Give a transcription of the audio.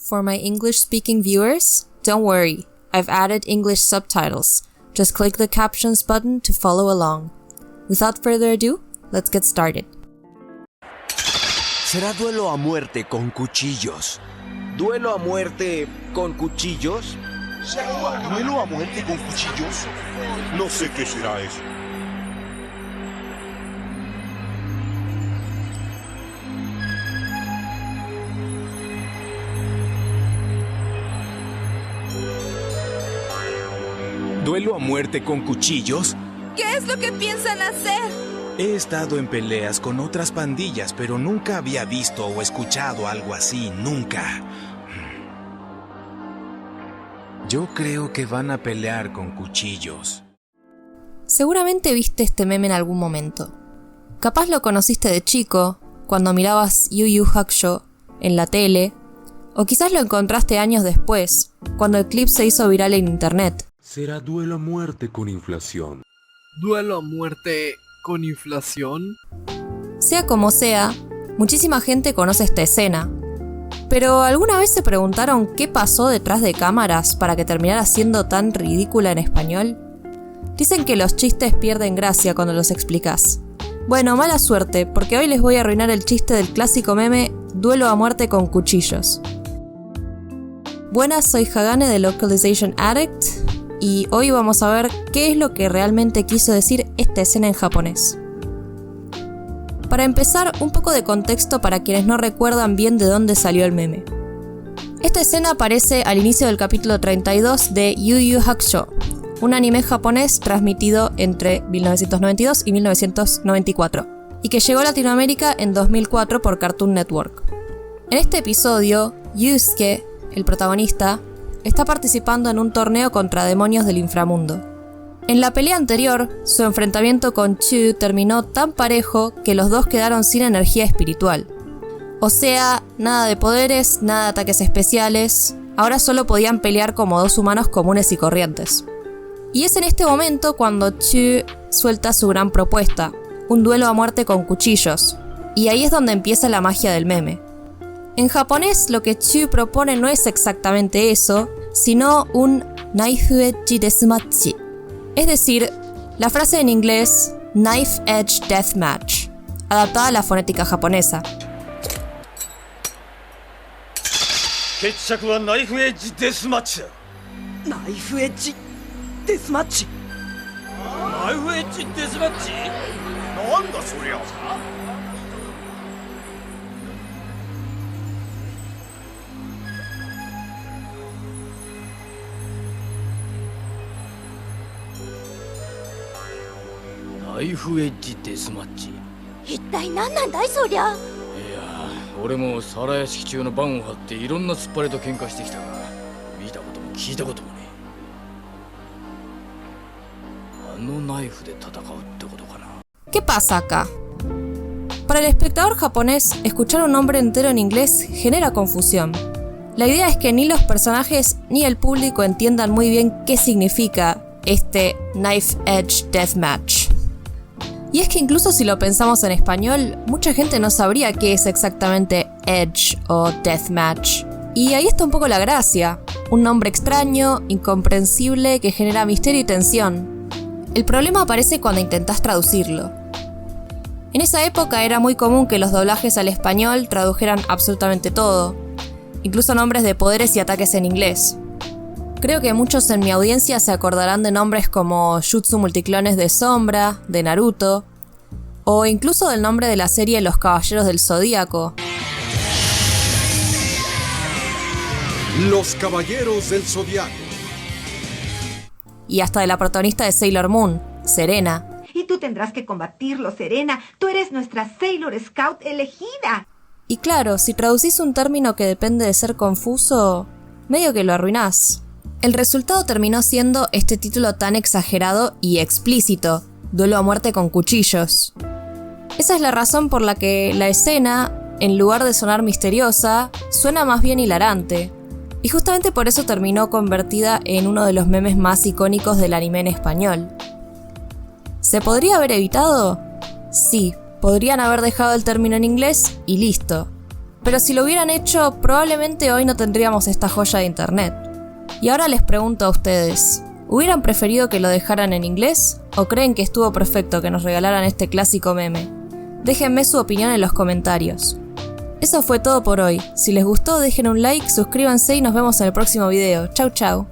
For my English-speaking viewers, don't worry, I've added English subtitles. Just click the captions button to follow along. Without further ado, let's get started. Será duelo a muerte con cuchillos. ¿Duelo a muerte con cuchillos? ¿Duelo a muerte con cuchillos? No sé qué será eso. ¿Duelo a muerte con cuchillos? ¿Qué es lo que piensan hacer? He estado en peleas con otras pandillas, pero nunca había visto o escuchado algo así, nunca. Yo creo que van a pelear con cuchillos. Seguramente viste este meme en algún momento. Capaz lo conociste de chico, cuando mirabas Yu Yu Hakusho en la tele, o quizás lo encontraste años después, cuando el clip se hizo viral en internet. Será duelo a muerte con inflación. ¿Duelo a muerte con inflación? Sea como sea, muchísima gente conoce esta escena. Pero ¿alguna vez se preguntaron qué pasó detrás de cámaras para que terminara siendo tan ridícula en español? Dicen que los chistes pierden gracia cuando los explicas. Bueno, mala suerte, porque hoy les voy a arruinar el chiste del clásico meme Duelo a muerte con cuchillos. Buenas, soy Hagane de Localization Addict, y hoy vamos a ver qué es lo que realmente quiso decir esta escena en japonés. Para empezar, un poco de contexto para quienes no recuerdan bien de dónde salió el meme. Esta escena aparece al inicio del capítulo 32 de Yu Yu Hakusho, un anime japonés transmitido entre 1992 y 1994, y que llegó a Latinoamérica en 2004 por Cartoon Network. En este episodio, Yusuke, el protagonista, está participando en un torneo contra demonios del inframundo. En la pelea anterior, su enfrentamiento con Chu terminó tan parejo que los dos quedaron sin energía espiritual. O sea, nada de poderes, nada de ataques especiales, ahora solo podían pelear como dos humanos comunes y corrientes. Y es en este momento cuando Chu suelta su gran propuesta, un duelo a muerte con cuchillos, y ahí es donde empieza la magia del meme. En japonés lo que Chu propone no es exactamente eso, sino un Knife Edge Deathmatch. Es decir, la frase en inglés Knife Edge Deathmatch, adaptada a la fonética japonesa. 決着はナイフエッジデスマッチだ。ナイフエッジデスマッチ。ナイフエッジデスマッチ？なんだそりゃ。ナイフエッジデスマッチ。一体何なんだいそりゃ。いや俺も皿屋敷中の盤を張っていろんな突っ張りと喧嘩してきたが見たことも聞いたこともねえ。あのナイフで戦うってことかな。¿Qué pasa acá? Para el espectador japonés, escuchar un nombre entero en inglés genera confusión. La idea es que ni los personajes ni el público entiendan muy bien qué significa este Knife Edge Deathmatch. Y es que incluso si lo pensamos en español, mucha gente no sabría qué es exactamente Edge o Deathmatch. Y ahí está un poco la gracia, un nombre extraño, incomprensible, que genera misterio y tensión. El problema aparece cuando intentás traducirlo. En esa época era muy común que los doblajes al español tradujeran absolutamente todo, incluso nombres de poderes y ataques en inglés. Creo que muchos en mi audiencia se acordarán de nombres como Jutsu Multiclones de Sombra, de Naruto, o incluso del nombre de la serie Los Caballeros del Zodíaco. Los Caballeros del Zodiaco. Y hasta de la protagonista de Sailor Moon, Serena. Y tú tendrás que combatirlo, Serena. Tú eres nuestra Sailor Scout elegida. Y claro, si traducís un término que depende de ser confuso, medio que lo arruinás. El resultado terminó siendo este título tan exagerado y explícito, Duelo a muerte con cuchillos. Esa es la razón por la que la escena, en lugar de sonar misteriosa, suena más bien hilarante. Y justamente por eso terminó convertida en uno de los memes más icónicos del anime en español. ¿Se podría haber evitado? Sí, podrían haber dejado el término en inglés y listo. Pero si lo hubieran hecho, probablemente hoy no tendríamos esta joya de internet. Y ahora les pregunto a ustedes, ¿hubieran preferido que lo dejaran en inglés? ¿O creen que estuvo perfecto que nos regalaran este clásico meme? Déjenme su opinión en los comentarios. Eso fue todo por hoy. Si les gustó, dejen un like, suscríbanse y nos vemos en el próximo video. Chau chau.